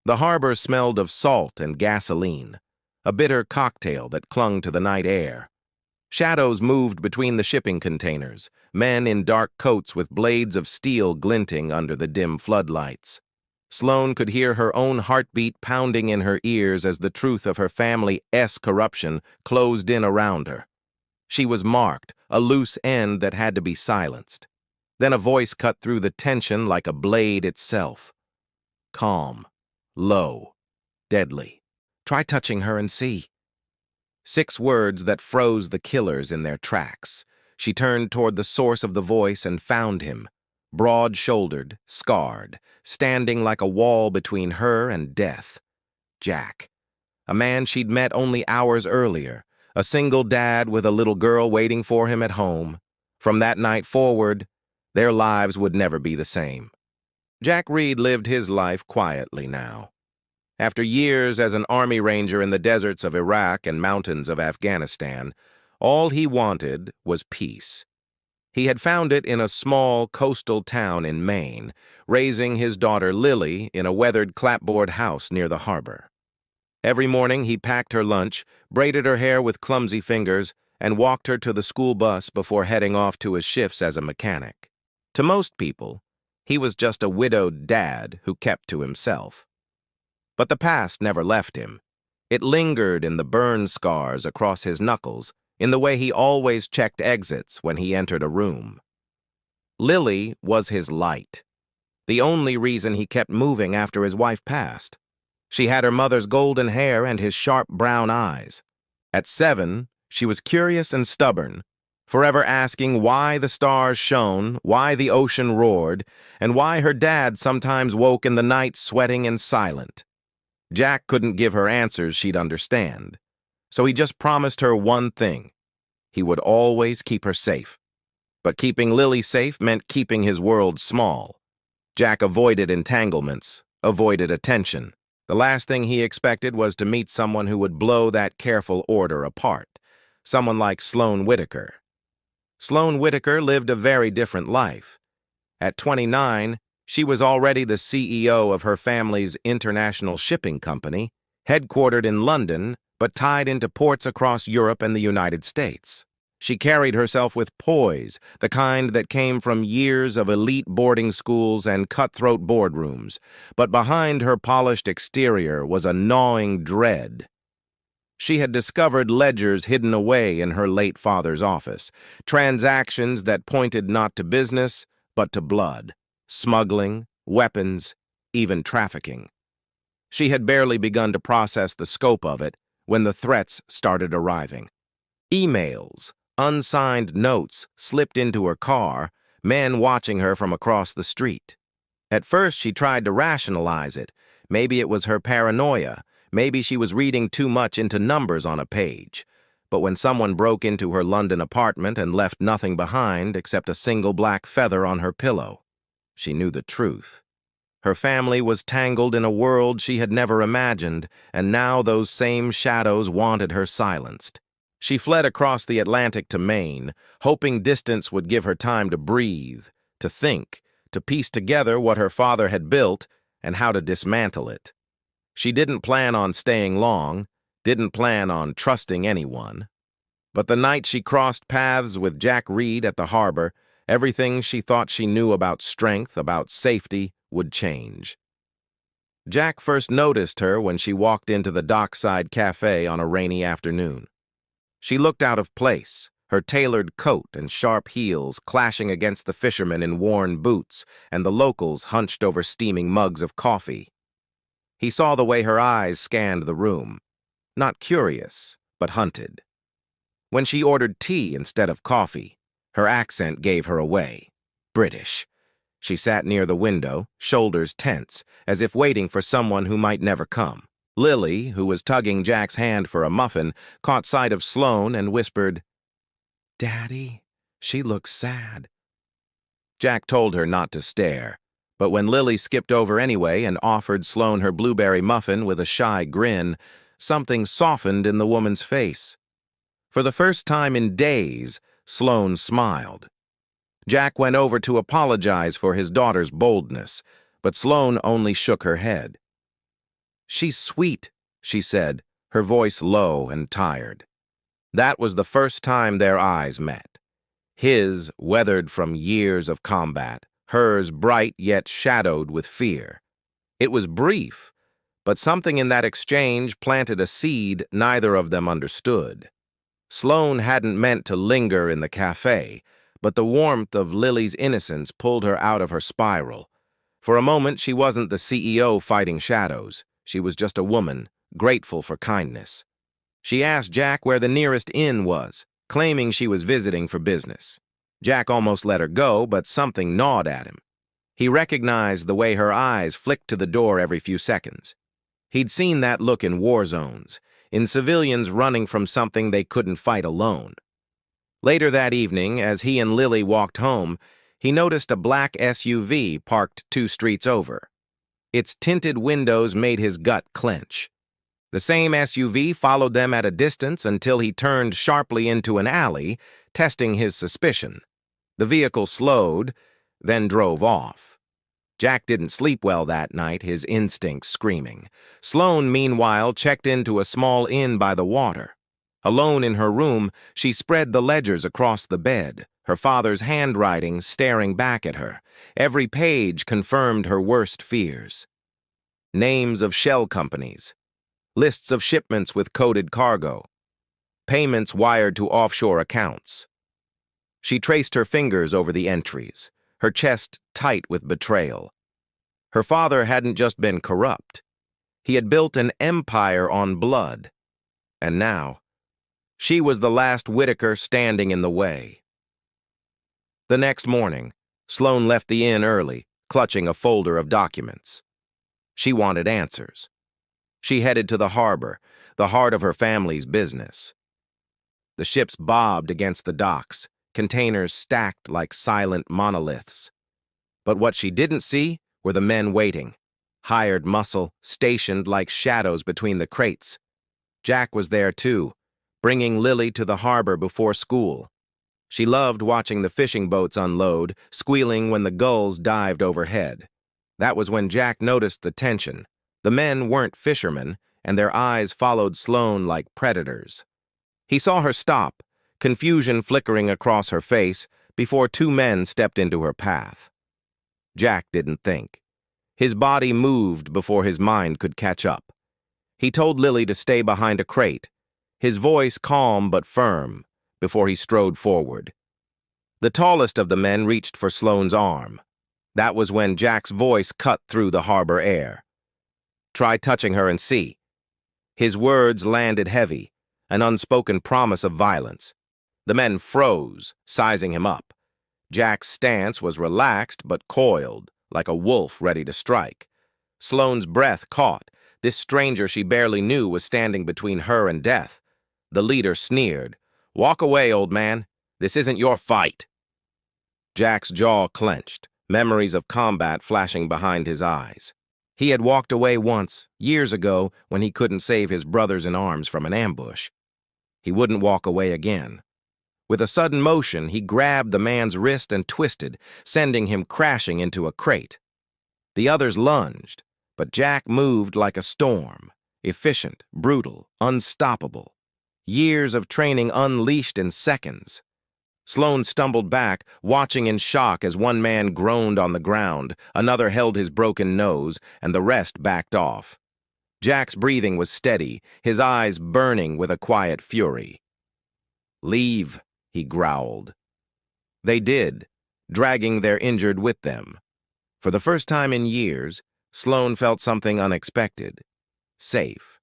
The harbor smelled of salt and gasoline, a bitter cocktail that clung to the night air. Shadows moved between the shipping containers, men in dark coats with blades of steel glinting under the dim floodlights. Sloane could hear her own heartbeat pounding in her ears as the truth of her family's corruption closed in around her. She was marked, a loose end that had to be silenced. Then a voice cut through the tension like a blade itself. Calm, low, deadly. Try touching her and see. 6 words that froze the killers in their tracks. She turned toward the source of the voice and found him, broad-shouldered, scarred, standing like a wall between her and death. Jack, a man she'd met only hours earlier, a single dad with a little girl waiting for him at home. From that night forward, their lives would never be the same. Jack Reed lived his life quietly now. After years as an army ranger in the deserts of Iraq and mountains of Afghanistan, all he wanted was peace. He had found it in a small coastal town in Maine, raising his daughter Lily in a weathered clapboard house near the harbor. Every morning he packed her lunch, braided her hair with clumsy fingers, and walked her to the school bus before heading off to his shifts as a mechanic. To most people, he was just a widowed dad who kept to himself. But the past never left him. It lingered in the burn scars across his knuckles, in the way he always checked exits when he entered a room. Lily was his light, the only reason he kept moving after his wife passed. She had her mother's golden hair and his sharp brown eyes. At 7, she was curious and stubborn, forever asking why the stars shone, why the ocean roared, and why her dad sometimes woke in the night sweating and silent. Jack couldn't give her answers she'd understand, so he just promised her one thing. He would always keep her safe. But keeping Lily safe meant keeping his world small. Jack avoided entanglements, avoided attention. The last thing he expected was to meet someone who would blow that careful order apart, someone like Sloane Whitaker. Sloane Whitaker lived a very different life. At 29, she was already the CEO of her family's international shipping company, headquartered in London, but tied into ports across Europe and the United States. She carried herself with poise, the kind that came from years of elite boarding schools and cutthroat boardrooms, but behind her polished exterior was a gnawing dread. She had discovered ledgers hidden away in her late father's office, transactions that pointed not to business, but to blood, smuggling, weapons, even trafficking. She had barely begun to process the scope of it when the threats started arriving. Emails, unsigned notes slipped into her car, men watching her from across the street. At first, she tried to rationalize it. Maybe it was her paranoia. Maybe she was reading too much into numbers on a page. But when someone broke into her London apartment and left nothing behind except a single black feather on her pillow, she knew the truth. Her family was tangled in a world she had never imagined, and now those same shadows wanted her silenced. She fled across the Atlantic to Maine, hoping distance would give her time to breathe, to think, to piece together what her father had built and how to dismantle it. She didn't plan on staying long, didn't plan on trusting anyone. But the night she crossed paths with Jack Reed at the harbor, everything she thought she knew about strength, about safety, would change. Jack first noticed her when she walked into the dockside cafe on a rainy afternoon. She looked out of place, her tailored coat and sharp heels clashing against the fishermen in worn boots and the locals hunched over steaming mugs of coffee. He saw the way her eyes scanned the room, not curious, but hunted. When she ordered tea instead of coffee, her accent gave her away. British. She sat near the window, shoulders tense, as if waiting for someone who might never come. Lily, who was tugging Jack's hand for a muffin, caught sight of Sloane and whispered, "Daddy, she looks sad." Jack told her not to stare, but when Lily skipped over anyway and offered Sloane her blueberry muffin with a shy grin, something softened in the woman's face. For the first time in days, Sloane smiled. Jack went over to apologize for his daughter's boldness, but Sloane only shook her head. "She's sweet," she said, her voice low and tired. That was the first time their eyes met. His, weathered from years of combat, hers bright yet shadowed with fear. It was brief, but something in that exchange planted a seed neither of them understood. Sloane hadn't meant to linger in the cafe, but the warmth of Lily's innocence pulled her out of her spiral. For a moment, she wasn't the CEO fighting shadows. She was just a woman, grateful for kindness. She asked Jack where the nearest inn was, claiming she was visiting for business. Jack almost let her go, but something gnawed at him. He recognized the way her eyes flicked to the door every few seconds. He'd seen that look in war zones, in civilians running from something they couldn't fight alone. Later that evening, as he and Lily walked home, he noticed a black SUV parked 2 streets over. Its tinted windows made his gut clench. The same SUV followed them at a distance until he turned sharply into an alley, testing his suspicion. The vehicle slowed, then drove off. Jack didn't sleep well that night, his instincts screaming. Sloane, meanwhile, checked into a small inn by the water. Alone in her room, she spread the ledgers across the bed, her father's handwriting staring back at her. Every page confirmed her worst fears. Names of shell companies, lists of shipments with coded cargo, payments wired to offshore accounts. She traced her fingers over the entries, her chest tight with betrayal. Her father hadn't just been corrupt. He had built an empire on blood. And now, she was the last Whitaker standing in the way. The next morning, Sloane left the inn early, clutching a folder of documents. She wanted answers. She headed to the harbor, the heart of her family's business. The ships bobbed against the docks, containers stacked like silent monoliths. But what she didn't see were the men waiting, hired muscle, stationed like shadows between the crates. Jack was there too, bringing Lily to the harbor before school. She loved watching the fishing boats unload, squealing when the gulls dived overhead. That was when Jack noticed the tension. The men weren't fishermen, and their eyes followed Sloane like predators. He saw her stop, confusion flickering across her face, before 2 men stepped into her path. Jack didn't think. His body moved before his mind could catch up. He told Lily to stay behind a crate, his voice calm but firm, before he strode forward. The tallest of the men reached for Sloane's arm. That was when Jack's voice cut through the harbor air. "Try touching her and see." His words landed heavy, an unspoken promise of violence. The men froze, sizing him up. Jack's stance was relaxed but coiled, like a wolf ready to strike. Sloane's breath caught. This stranger she barely knew was standing between her and death. The leader sneered. "Walk away, old man. This isn't your fight." Jack's jaw clenched, memories of combat flashing behind his eyes. He had walked away once, years ago, when he couldn't save his brothers in arms from an ambush. He wouldn't walk away again. With a sudden motion, he grabbed the man's wrist and twisted, sending him crashing into a crate. The others lunged, but Jack moved like a storm, efficient, brutal, unstoppable. Years of training unleashed in seconds. Sloane stumbled back, watching in shock as one man groaned on the ground, another held his broken nose, and the rest backed off. Jack's breathing was steady, his eyes burning with a quiet fury. "Leave," he growled. They did, dragging their injured with them. For the first time in years, Sloane felt something unexpected. Safe.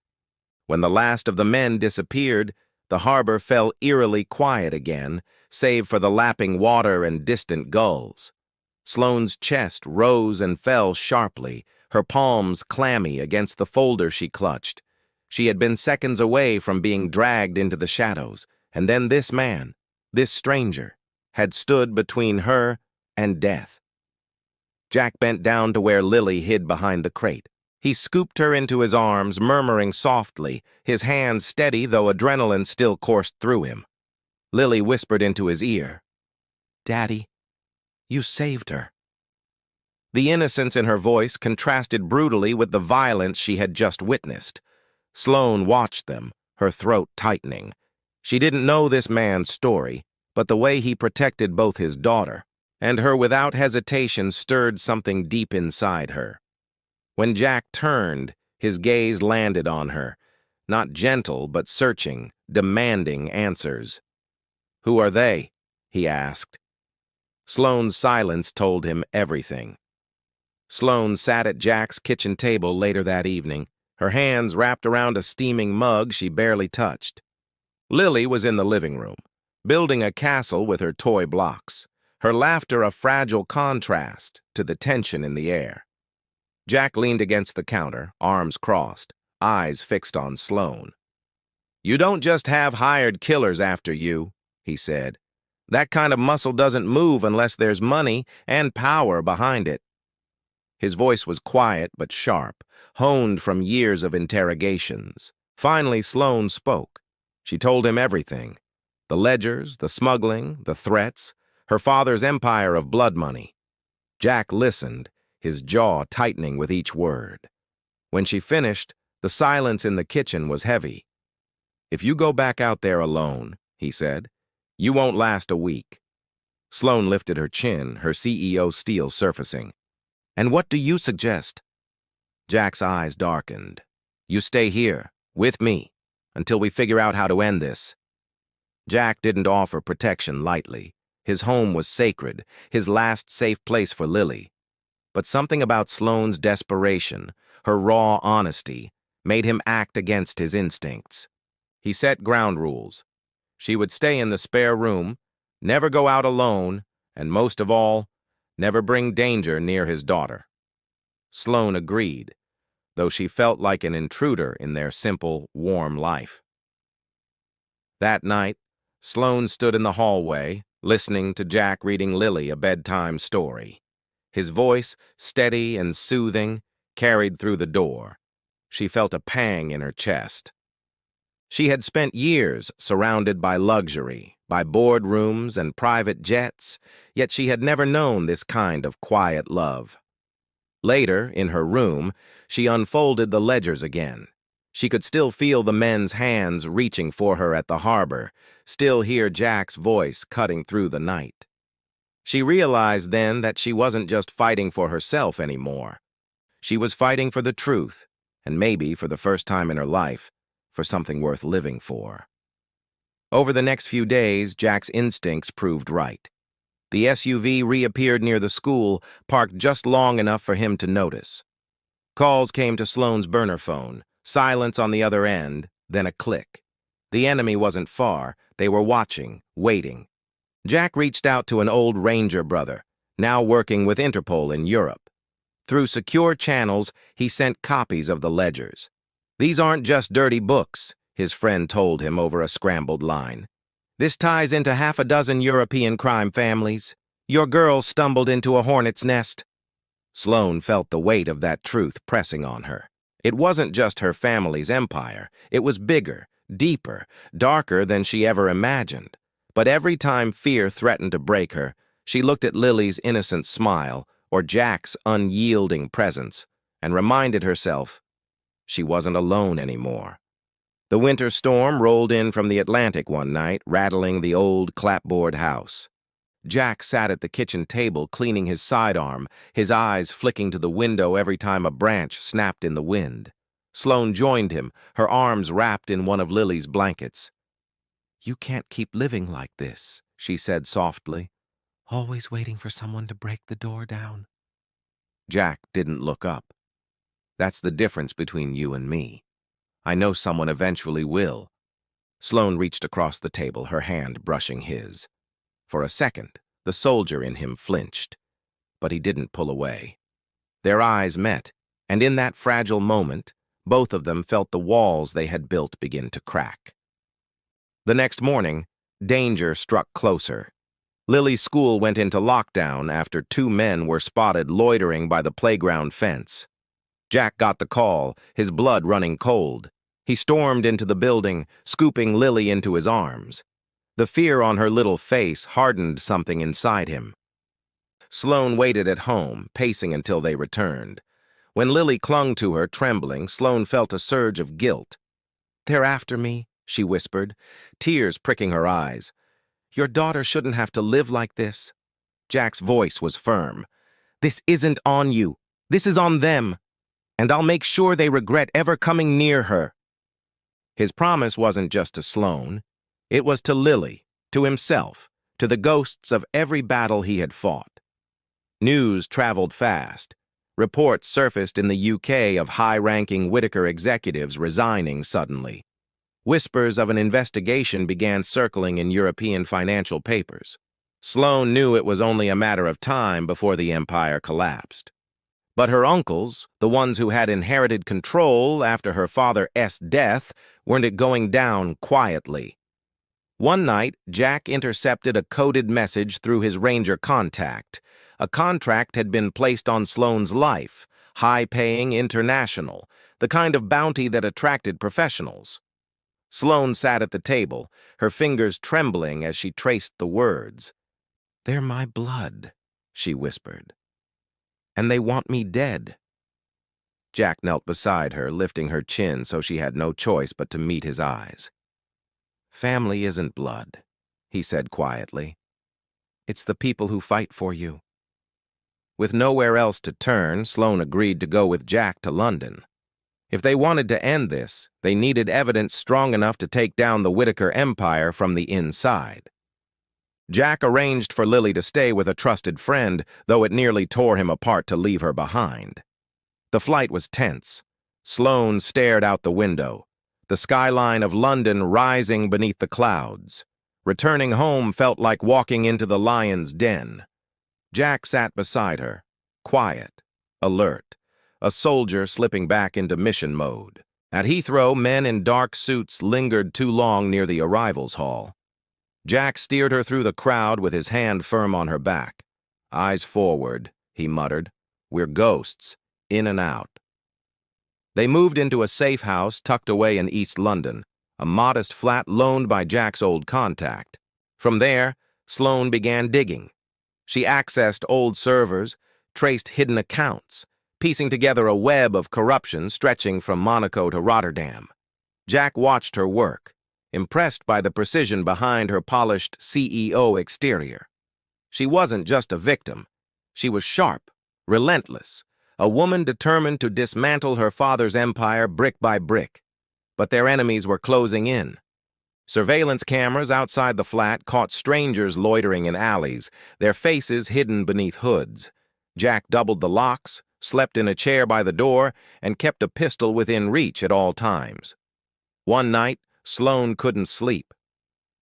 When the last of the men disappeared, the harbor fell eerily quiet again, save for the lapping water and distant gulls. Sloane's chest rose and fell sharply, her palms clammy against the folder she clutched. She had been seconds away from being dragged into the shadows, and then this man, this stranger, had stood between her and death. Jack bent down to where Lily hid behind the crate. He scooped her into his arms, murmuring softly, his hands steady though adrenaline still coursed through him. Lily whispered into his ear, "Daddy, you saved her." The innocence in her voice contrasted brutally with the violence she had just witnessed. Sloane watched them, her throat tightening. She didn't know this man's story, but the way he protected both his daughter and her without hesitation stirred something deep inside her. When Jack turned, his gaze landed on her, not gentle but searching, demanding answers. "Who are they?" he asked. Sloane's silence told him everything. Sloane sat at Jack's kitchen table later that evening, her hands wrapped around a steaming mug she barely touched. Lily was in the living room, building a castle with her toy blocks, her laughter a fragile contrast to the tension in the air. Jack leaned against the counter, arms crossed, eyes fixed on Sloane. "You don't just have hired killers after you," he said. "That kind of muscle doesn't move unless there's money and power behind it." His voice was quiet but sharp, honed from years of interrogations. Finally, Sloane spoke. She told him everything. The ledgers, the smuggling, the threats, her father's empire of blood money. Jack listened, his jaw tightening with each word. When she finished, the silence in the kitchen was heavy. "If you go back out there alone," he said, "you won't last a week." Sloane lifted her chin, her CEO steel surfacing. "And what do you suggest?" Jack's eyes darkened. "You stay here, with me, until we figure out how to end this." Jack didn't offer protection lightly. His home was sacred, his last safe place for Lily. But something about Sloane's desperation, her raw honesty, made him act against his instincts. He set ground rules. She would stay in the spare room, never go out alone, and most of all, never bring danger near his daughter. Sloane agreed, though she felt like an intruder in their simple, warm life. That night, Sloane stood in the hallway, listening to Jack reading Lily a bedtime story. His voice, steady and soothing, carried through the door. She felt a pang in her chest. She had spent years surrounded by luxury, by boardrooms and private jets, yet she had never known this kind of quiet love. Later, in her room, she unfolded the ledgers again. She could still feel the men's hands reaching for her at the harbor, still hear Jack's voice cutting through the night. She realized then that she wasn't just fighting for herself anymore. She was fighting for the truth, and maybe for the first time in her life, for something worth living for. Over the next few days, Jack's instincts proved right. The SUV reappeared near the school, parked just long enough for him to notice. Calls came to Sloane's burner phone, silence on the other end, then a click. The enemy wasn't far. They were watching, waiting. Jack reached out to an old Ranger brother, now working with Interpol in Europe. Through secure channels, he sent copies of the ledgers. "These aren't just dirty books," his friend told him over a scrambled line. "This ties into half a dozen European crime families. Your girl stumbled into a hornet's nest." Sloane felt the weight of that truth pressing on her. It wasn't just her family's empire. It was bigger, deeper, darker than she ever imagined. But every time fear threatened to break her, she looked at Lily's innocent smile or Jack's unyielding presence and reminded herself she wasn't alone anymore. The winter storm rolled in from the Atlantic one night, rattling the old clapboard house. Jack sat at the kitchen table cleaning his sidearm, his eyes flicking to the window every time a branch snapped in the wind. Sloane joined him, her arms wrapped in one of Lily's blankets. "You can't keep living like this," she said softly. "Always waiting for someone to break the door down." Jack didn't look up. "That's the difference between you and me. I know someone eventually will." Sloane reached across the table, her hand brushing his. For a second, the soldier in him flinched, but he didn't pull away. Their eyes met, and in that fragile moment, both of them felt the walls they had built begin to crack. The next morning, danger struck closer. Lily's school went into lockdown after 2 men were spotted loitering by the playground fence. Jack got the call, his blood running cold. He stormed into the building, scooping Lily into his arms. The fear on her little face hardened something inside him. Sloane waited at home, pacing until they returned. When Lily clung to her, trembling, Sloane felt a surge of guilt. "They're after me," she whispered, tears pricking her eyes. "Your daughter shouldn't have to live like this." Jack's voice was firm. "This isn't on you. This is on them. And I'll make sure they regret ever coming near her." His promise wasn't just to Sloane. It was to Lily, to himself, to the ghosts of every battle he had fought. News traveled fast. Reports surfaced in the UK of high-ranking Whittaker executives resigning suddenly. Whispers of an investigation began circling in European financial papers. Sloane knew it was only a matter of time before the empire collapsed. But her uncles, the ones who had inherited control after her father's death, weren't going down quietly. One night, Jack intercepted a coded message through his ranger contact. A contract had been placed on Sloane's life, high-paying, international, the kind of bounty that attracted professionals. Sloane sat at the table, her fingers trembling as she traced the words. "They're my blood," she whispered. "And they want me dead." Jack knelt beside her, lifting her chin so she had no choice but to meet his eyes. "Family isn't blood," he said quietly. "It's the people who fight for you." With nowhere else to turn, Sloane agreed to go with Jack to London. If they wanted to end this, they needed evidence strong enough to take down the Whittaker empire from the inside. Jack arranged for Lily to stay with a trusted friend, though it nearly tore him apart to leave her behind. The flight was tense. Sloane stared out the window, the skyline of London rising beneath the clouds. Returning home felt like walking into the lion's den. Jack sat beside her, quiet, alert, a soldier slipping back into mission mode. At Heathrow, men in dark suits lingered too long near the arrivals hall. Jack steered her through the crowd with his hand firm on her back. "Eyes forward," he muttered. "We're ghosts, in and out." They moved into a safe house tucked away in East London, a modest flat loaned by Jack's old contact. From there, Sloane began digging. She accessed old servers, traced hidden accounts, piecing together a web of corruption stretching from Monaco to Rotterdam. Jack watched her work, impressed by the precision behind her polished CEO exterior. She wasn't just a victim. She was sharp, relentless, a woman determined to dismantle her father's empire brick by brick. But their enemies were closing in. Surveillance cameras outside the flat caught strangers loitering in alleys, their faces hidden beneath hoods. Jack doubled the locks, slept in a chair by the door, and kept a pistol within reach at all times. One night, Sloane couldn't sleep.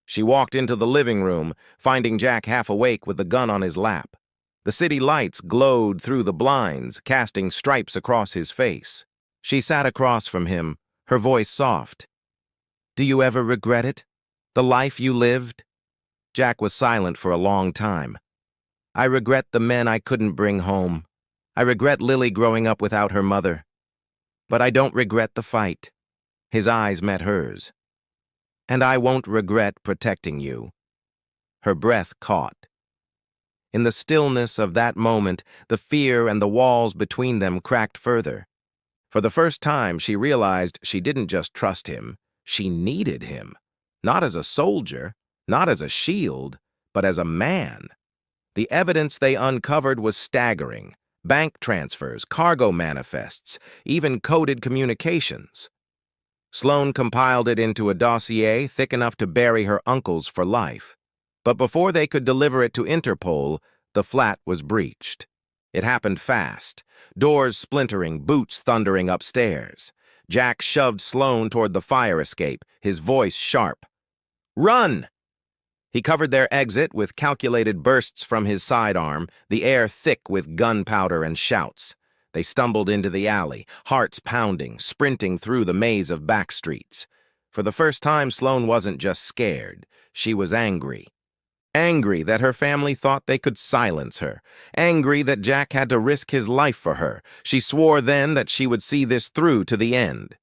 She walked into the living room, finding Jack half awake with the gun on his lap. The city lights glowed through the blinds, casting stripes across his face. She sat across from him, her voice soft. "Do you ever regret it? The life you lived?" Jack was silent for a long time. "I regret the men I couldn't bring home. I regret Lily growing up without her mother. But I don't regret the fight." His eyes met hers. "And I won't regret protecting you." Her breath caught. In the stillness of that moment, the fear and the walls between them cracked further. For the first time, she realized she didn't just trust him. She needed him. Not as a soldier, not as a shield, but as a man. The evidence they uncovered was staggering. Bank transfers, cargo manifests, even coded communications. Sloane compiled it into a dossier thick enough to bury her uncles for life. But before they could deliver it to Interpol, the flat was breached. It happened fast, doors splintering, boots thundering upstairs. Jack shoved Sloane toward the fire escape, his voice sharp. "Run!" He covered their exit with calculated bursts from his sidearm, the air thick with gunpowder and shouts. They stumbled into the alley, hearts pounding, sprinting through the maze of back streets. For the first time, Sloane wasn't just scared. She was angry. Angry that her family thought they could silence her. Angry that Jack had to risk his life for her. She swore then that she would see this through to the end.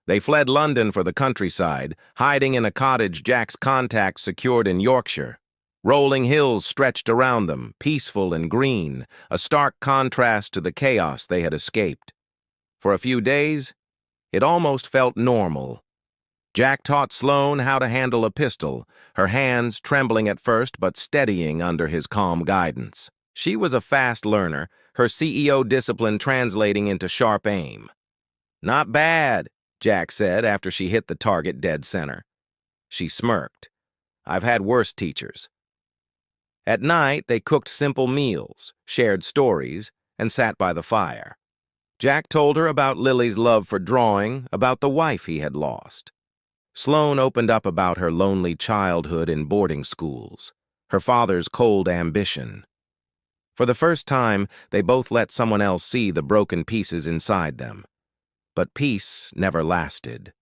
They fled London for the countryside, hiding in a cottage Jack's contacts secured in Yorkshire. Rolling hills stretched around them, peaceful and green, a stark contrast to the chaos they had escaped. For a few days, it almost felt normal. Jack taught Sloane how to handle a pistol, her hands trembling at first but steadying under his calm guidance. She was a fast learner, her CEO discipline translating into sharp aim. "Not bad," Jack said after she hit the target dead center. She smirked. "I've had worse teachers." At night, they cooked simple meals, shared stories, and sat by the fire. Jack told her about Lily's love for drawing, about the wife he had lost. Sloane opened up about her lonely childhood in boarding schools, her father's cold ambition. For the first time, they both let someone else see the broken pieces inside them. But peace never lasted.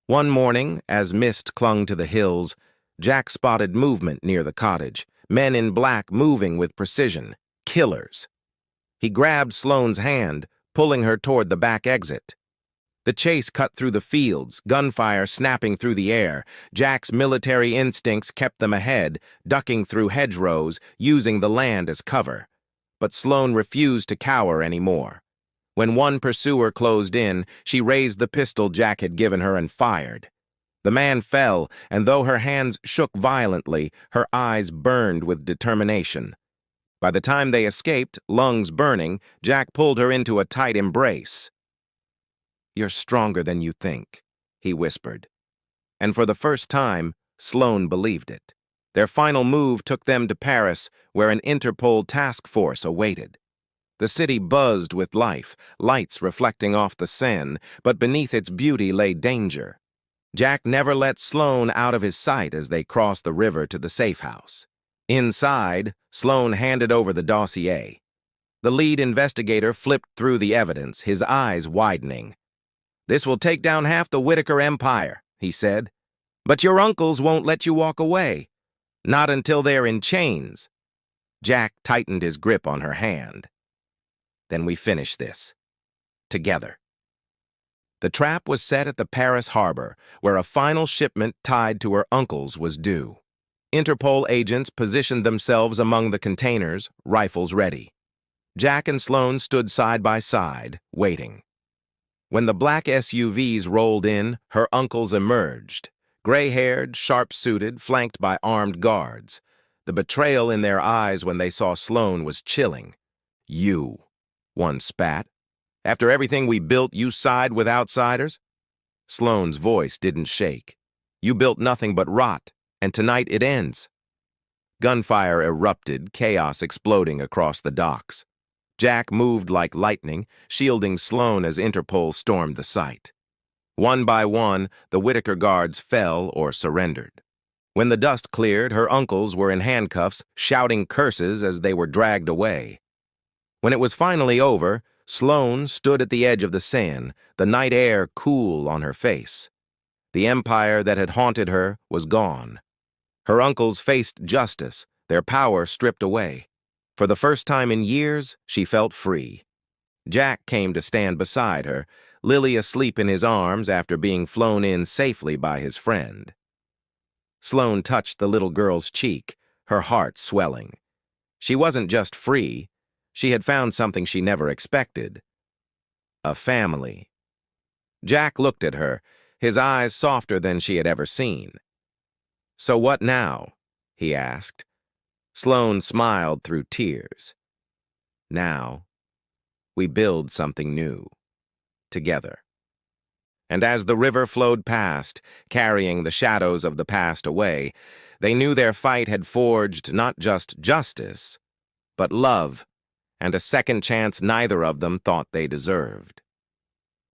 One morning, as mist clung to the hills, Jack spotted movement near the cottage, men in black moving with precision, killers. He grabbed Sloane's hand, pulling her toward the back exit. The chase cut through the fields, gunfire snapping through the air. Jack's military instincts kept them ahead, ducking through hedgerows, using the land as cover. But Sloane refused to cower anymore. When one pursuer closed in, she raised the pistol Jack had given her and fired. The man fell, and though her hands shook violently, her eyes burned with determination. By the time they escaped, lungs burning, Jack pulled her into a tight embrace. "You're stronger than you think," he whispered. And for the first time, Sloane believed it. Their final move took them to Paris, where an Interpol task force awaited. The city buzzed with life, lights reflecting off the Seine, but beneath its beauty lay danger. Jack never let Sloane out of his sight as they crossed the river to the safe house. Inside, Sloane handed over the dossier. The lead investigator flipped through the evidence, his eyes widening. "This will take down half the Whitaker empire," he said. "But your uncles won't let you walk away. Not until they're in chains." Jack tightened his grip on her hand. "Then we finish this. Together." The trap was set at the Paris harbor, where a final shipment tied to her uncle's was due. Interpol agents positioned themselves among the containers, rifles ready. Jack and Sloane stood side by side, waiting. When the black SUVs rolled in, her uncles emerged, gray-haired, sharp-suited, flanked by armed guards. The betrayal in their eyes when they saw Sloane was chilling. "You," one spat. "After everything we built, you side with outsiders?" Sloane's voice didn't shake. "You built nothing but rot, and tonight it ends." Gunfire erupted, chaos exploding across the docks. Jack moved like lightning, shielding Sloane as Interpol stormed the site. One by one, the Whitaker guards fell or surrendered. When the dust cleared, her uncles were in handcuffs, shouting curses as they were dragged away. When it was finally over, Sloane stood at the edge of the Seine, the night air cool on her face. The empire that had haunted her was gone. Her uncles faced justice, their power stripped away. For the first time in years, she felt free. Jack came to stand beside her, Lily asleep in his arms after being flown in safely by his friend. Sloane touched the little girl's cheek, her heart swelling. She wasn't just free, she had found something she never expected. A family. Jack looked at her, his eyes softer than she had ever seen. "So what now?" he asked. Sloane smiled through tears. "Now, we build something new, together." And as the river flowed past, carrying the shadows of the past away, they knew their fight had forged not just justice, but love, and a second chance neither of them thought they deserved.